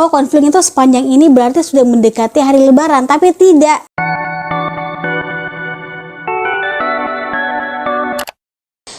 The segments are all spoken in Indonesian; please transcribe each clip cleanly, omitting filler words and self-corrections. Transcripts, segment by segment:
oh konflik itu sepanjang ini berarti sudah mendekati hari lebaran, tapi tidak.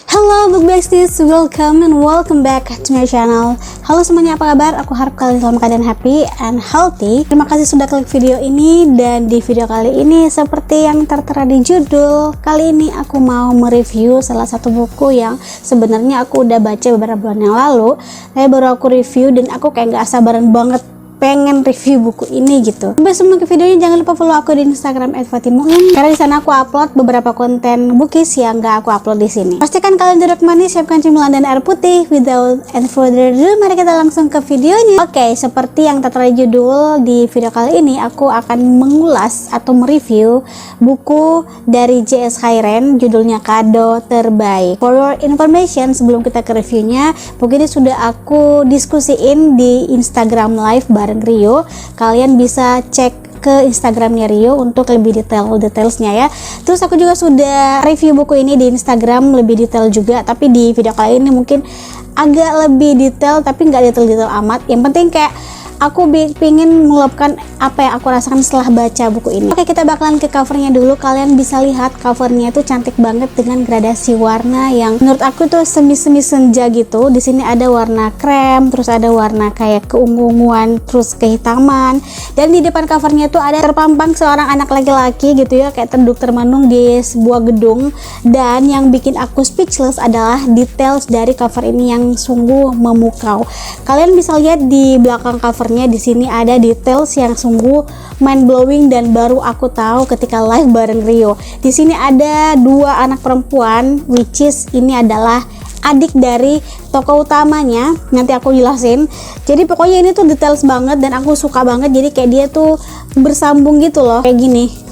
Hello book besties, welcome back to my channel. Halo semuanya, apa kabar? Aku harap kalian dalam keadaan happy and healthy. Terima kasih sudah klik video ini, dan di video kali ini seperti yang tertera di judul, kali ini aku mau mereview salah satu buku yang sebenarnya aku udah baca beberapa bulan yang lalu. Tapi baru aku review dan aku kayak gak sabaran banget pengen review buku ini gitu. Sampai sebelum ke videonya, jangan lupa follow aku di Instagram @fatimuin, karena di sana aku upload beberapa konten bookies yang gak aku upload di sini. Pastikan kalian duduk manis, siapkan cemilan dan air putih. Without any further ado, mari kita langsung ke videonya. Oke, seperti yang tertera judul, di video kali ini aku akan mengulas atau mereview buku dari J.S. Hairen, judulnya Kado Terbaik. For your information, sebelum kita ke reviewnya, buku ini sudah aku diskusiin di Instagram Live bareng Rio. Kalian bisa cek ke Instagramnya Rio untuk lebih detailsnya ya. Terus aku juga sudah review buku ini di Instagram lebih detail juga, tapi di video kali ini mungkin agak lebih detail, tapi nggak detail amat. Yang penting kayak aku pengen meluapkan apa yang aku rasakan setelah baca buku ini. Oke, kita bakalan ke covernya dulu. Kalian bisa lihat covernya itu cantik banget dengan gradasi warna yang menurut aku tuh semi-semi senja gitu. Di sini ada warna krem, terus ada warna kayak keungu-unguan, terus kehitaman. Dan di depan covernya tuh ada terpampang seorang anak laki-laki gitu ya, kayak terduduk termenung di sebuah gedung. Dan yang bikin aku speechless adalah details dari cover ini yang sungguh memukau. Kalian bisa lihat di belakang cover di sini ada details yang sungguh mind blowing dan baru aku tahu ketika live bareng Rio. Di sini ada dua anak perempuan, which is ini adalah adik dari tokoh utamanya. Nanti aku jelasin. Jadi pokoknya ini tuh details banget dan aku suka banget. Jadi kayak dia tuh bersambung gitu loh, kayak gini.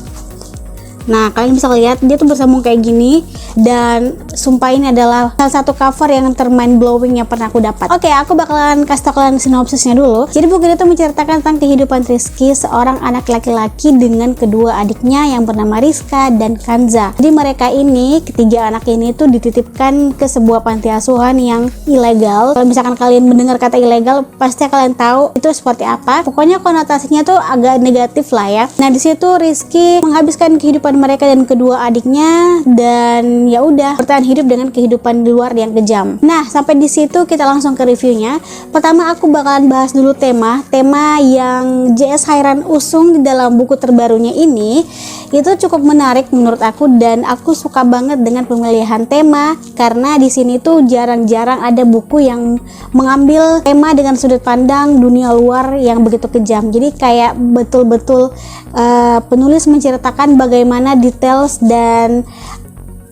Nah, kalian bisa lihat dia tuh bersambung kayak gini, dan sumpah ini adalah salah satu cover yang termind blowing yang pernah aku dapat. Oke, aku bakalan kasih tau kalian sinopsisnya dulu. Jadi buku ini tuh menceritakan tentang kehidupan Rizky, seorang anak laki-laki dengan kedua adiknya yang bernama Rizka dan Kanza. Jadi mereka ini, ketiga anak ini tuh dititipkan ke sebuah panti asuhan yang ilegal. Kalau misalkan kalian mendengar kata ilegal, pasti kalian tahu itu seperti apa. Pokoknya konotasinya tuh agak negatif lah ya. Nah, di situ Rizky menghabiskan kehidupan mereka dan kedua adiknya, dan ya udah bertahan hidup dengan kehidupan di luar yang kejam. Nah, sampai di situ kita langsung ke reviewnya. Pertama aku bakalan bahas dulu tema yang J.S. Hairen usung di dalam buku terbarunya ini. Itu cukup menarik menurut aku, dan aku suka banget dengan pemilihan tema, karena di sini tuh jarang-jarang ada buku yang mengambil tema dengan sudut pandang dunia luar yang begitu kejam. Jadi kayak betul-betul penulis menceritakan bagaimana details dan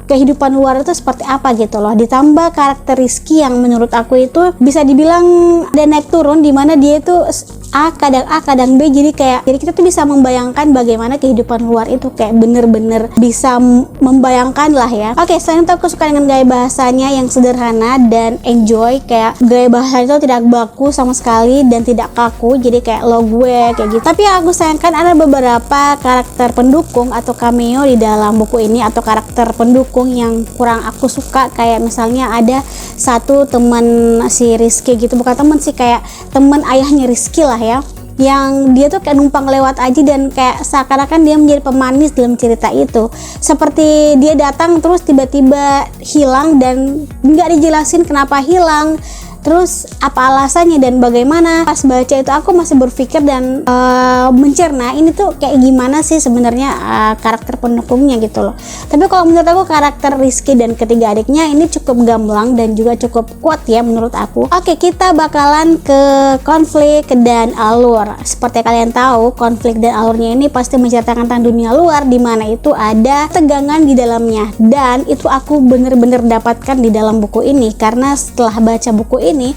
kehidupan luar itu seperti apa gitu loh. Ditambah karakter Rizky yang menurut aku itu bisa dibilang ada naik turun, dimana dia itu A kadang B, jadi kita tuh bisa membayangkan bagaimana kehidupan luar itu, kayak bener-bener bisa membayangkan lah ya. Oke, selain itu aku suka dengan gaya bahasanya yang sederhana dan enjoy, kayak gaya bahasa itu tidak baku sama sekali dan tidak kaku, jadi kayak lo gue kayak gitu. Tapi yang aku sayangkan ada beberapa karakter pendukung atau cameo di dalam buku ini, atau karakter pendukung yang kurang aku suka. Kayak misalnya ada satu teman si Rizky gitu, bukan teman sih, kayak teman ayahnya Rizky lah ya, yang dia tuh kayak numpang lewat aja, dan kayak seakan-akan dia menjadi pemanis dalam cerita itu. Seperti dia datang terus tiba-tiba hilang dan nggak dijelasin kenapa hilang, terus apa alasannya dan bagaimana. Pas baca itu aku masih berpikir dan mencerna ini tuh kayak gimana sih sebenarnya karakter pendukungnya gitu loh. Tapi kalau menurut aku karakter Rizky dan ketiga adiknya ini cukup gamblang dan juga cukup kuat ya menurut aku. Oke, kita bakalan ke konflik dan alur. Seperti kalian tahu, konflik dan alurnya ini pasti menceritakan tentang dunia luar, di mana itu ada tegangan di dalamnya, dan itu aku bener-bener dapatkan di dalam buku ini. Karena setelah baca buku ini,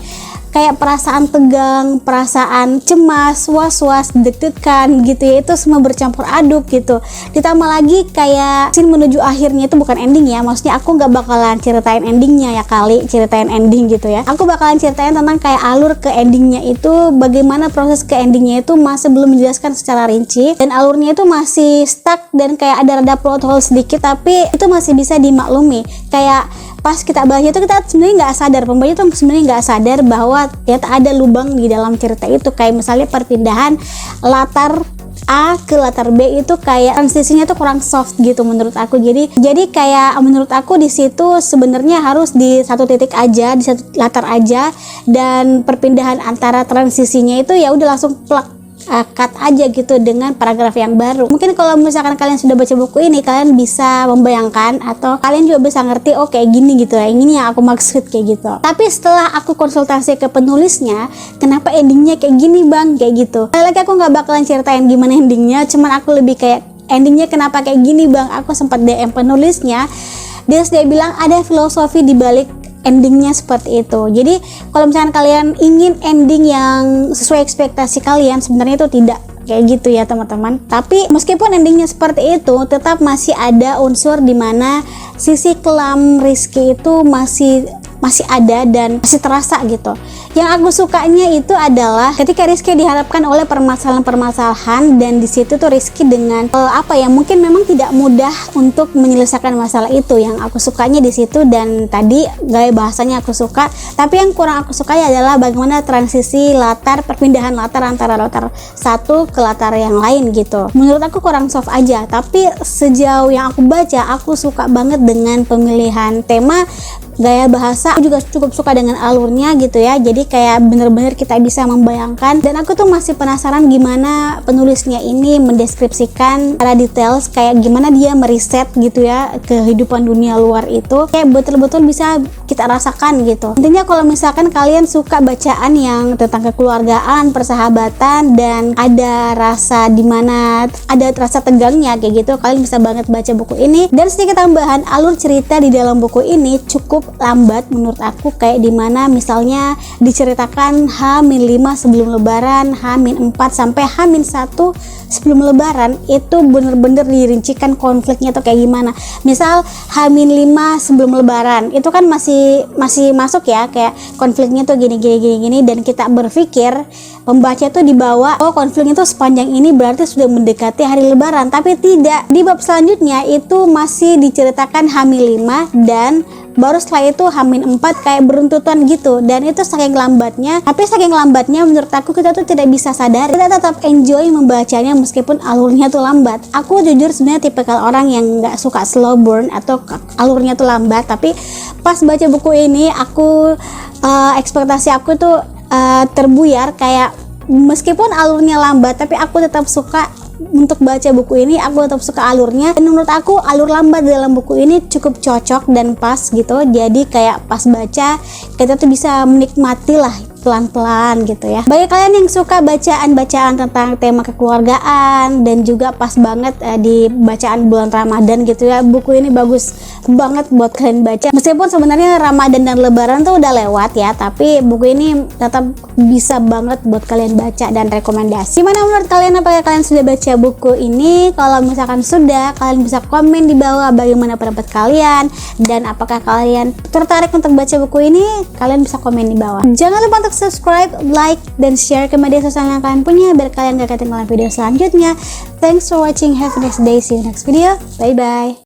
kayak perasaan tegang, perasaan cemas, was-was, deg-degan gitu ya, itu semua bercampur aduk gitu. Ditambah lagi kayak scene menuju akhirnya itu bukan ending ya, maksudnya aku nggak bakalan ceritain endingnya ya, kali ceritain ending gitu ya. Aku bakalan ceritain tentang kayak alur ke endingnya itu, bagaimana proses ke endingnya itu masih belum menjelaskan secara rinci, dan alurnya itu masih stuck dan kayak ada rada plot hole sedikit, tapi itu masih bisa dimaklumi. Kayak pas kita baca itu kita sebenarnya nggak sadar, pembaca tuh sebenarnya nggak sadar bahwa ternyata ada lubang di dalam cerita itu. Kayak misalnya perpindahan latar A ke latar B itu kayak transisinya tuh kurang soft gitu menurut aku. Jadi kayak menurut aku di situ sebenarnya harus di satu titik aja, di satu latar aja, dan perpindahan antara transisinya itu ya udah langsung plak cut aja gitu dengan paragraf yang baru. Mungkin kalau misalkan kalian sudah baca buku ini, kalian bisa membayangkan atau kalian juga bisa ngerti, oh kayak gini gitu ya, ini yang aku maksud kayak gitu. Tapi setelah aku konsultasi ke penulisnya, kenapa endingnya kayak gini bang, kayak gitu. Lagi aku nggak bakalan ceritain gimana endingnya, cuman aku lebih kayak endingnya kenapa kayak gini bang. Aku sempat DM penulisnya, dia bilang ada filosofi di balik endingnya seperti itu. Jadi kalau misalkan kalian ingin ending yang sesuai ekspektasi kalian, sebenarnya itu tidak kayak gitu ya teman-teman. Tapi meskipun endingnya seperti itu, tetap masih ada unsur dimana sisi kelam Rizky itu masih ada dan masih terasa gitu. Yang aku sukanya itu adalah ketika Rizky dihadapkan oleh permasalahan-permasalahan, dan di situ tuh Rizky dengan mungkin memang tidak mudah untuk menyelesaikan masalah itu. Yang aku sukanya di situ, dan tadi gaya bahasanya aku suka. Tapi yang kurang aku sukai adalah bagaimana transisi perpindahan latar antara latar satu ke latar yang lain gitu. Menurut aku kurang soft aja. Tapi sejauh yang aku baca, aku suka banget dengan pemilihan tema, gaya bahasa. Aku juga cukup suka dengan alurnya gitu ya. Jadi kayak bener-bener kita bisa membayangkan, dan aku tuh masih penasaran gimana penulisnya ini mendeskripsikan secara detail kayak gimana dia meriset gitu ya kehidupan dunia luar itu, kayak betul-betul bisa kita rasakan gitu. Intinya kalau misalkan kalian suka bacaan yang tentang kekeluargaan, persahabatan, dan ada rasa dimana ada rasa tegangnya kayak gitu, kalian bisa banget baca buku ini. Dan sedikit tambahan, alur cerita di dalam buku ini cukup lambat menurut aku, kayak dimana misalnya diceritakan H-5 sebelum lebaran, H-4 sampai H-1 sebelum lebaran, itu bener-bener dirincikan konfliknya tuh kayak gimana. Misal H-5 sebelum lebaran itu kan masih masuk ya, kayak konfliknya tuh gini, dan kita berpikir, pembaca tuh dibawa, oh konfliknya tuh sepanjang ini berarti sudah mendekati hari lebaran. Tapi tidak, di bab selanjutnya itu masih diceritakan H-5, dan baru setelah itu H-4 kayak beruntutan gitu. Dan itu saking lambatnya, menurut aku kita tuh tidak bisa sadar, kita tetap enjoy membacanya meskipun alurnya tuh lambat. Aku jujur sebenarnya tipikal orang yang nggak suka slow burn atau alurnya tuh lambat. Tapi pas baca buku ini, aku ekspektasi aku tuh terbuyar, kayak meskipun alurnya lambat tapi aku tetap suka untuk baca buku ini. Aku tetap suka alurnya, dan menurut aku alur lambat dalam buku ini cukup cocok dan pas gitu. Jadi kayak pas baca kita tuh bisa menikmati lah pelan-pelan gitu ya. Bagi kalian yang suka bacaan-bacaan tentang tema kekeluargaan dan juga pas banget di bacaan bulan Ramadan gitu ya, buku ini bagus banget buat kalian baca. Meskipun sebenarnya Ramadan dan Lebaran tuh udah lewat ya, tapi buku ini tetap bisa banget buat kalian baca dan rekomendasi. Gimana menurut kalian? Apakah kalian sudah baca buku ini? Kalau misalkan sudah, kalian bisa komen di bawah bagaimana pendapat kalian, dan apakah kalian tertarik untuk baca buku ini? Kalian bisa komen di bawah. Jangan lupa untuk subscribe, like, dan share ke media sosial yang kalian punya biar kalian gak ketinggalan video selanjutnya. Thanks for watching, have a nice day, see you next video, bye bye.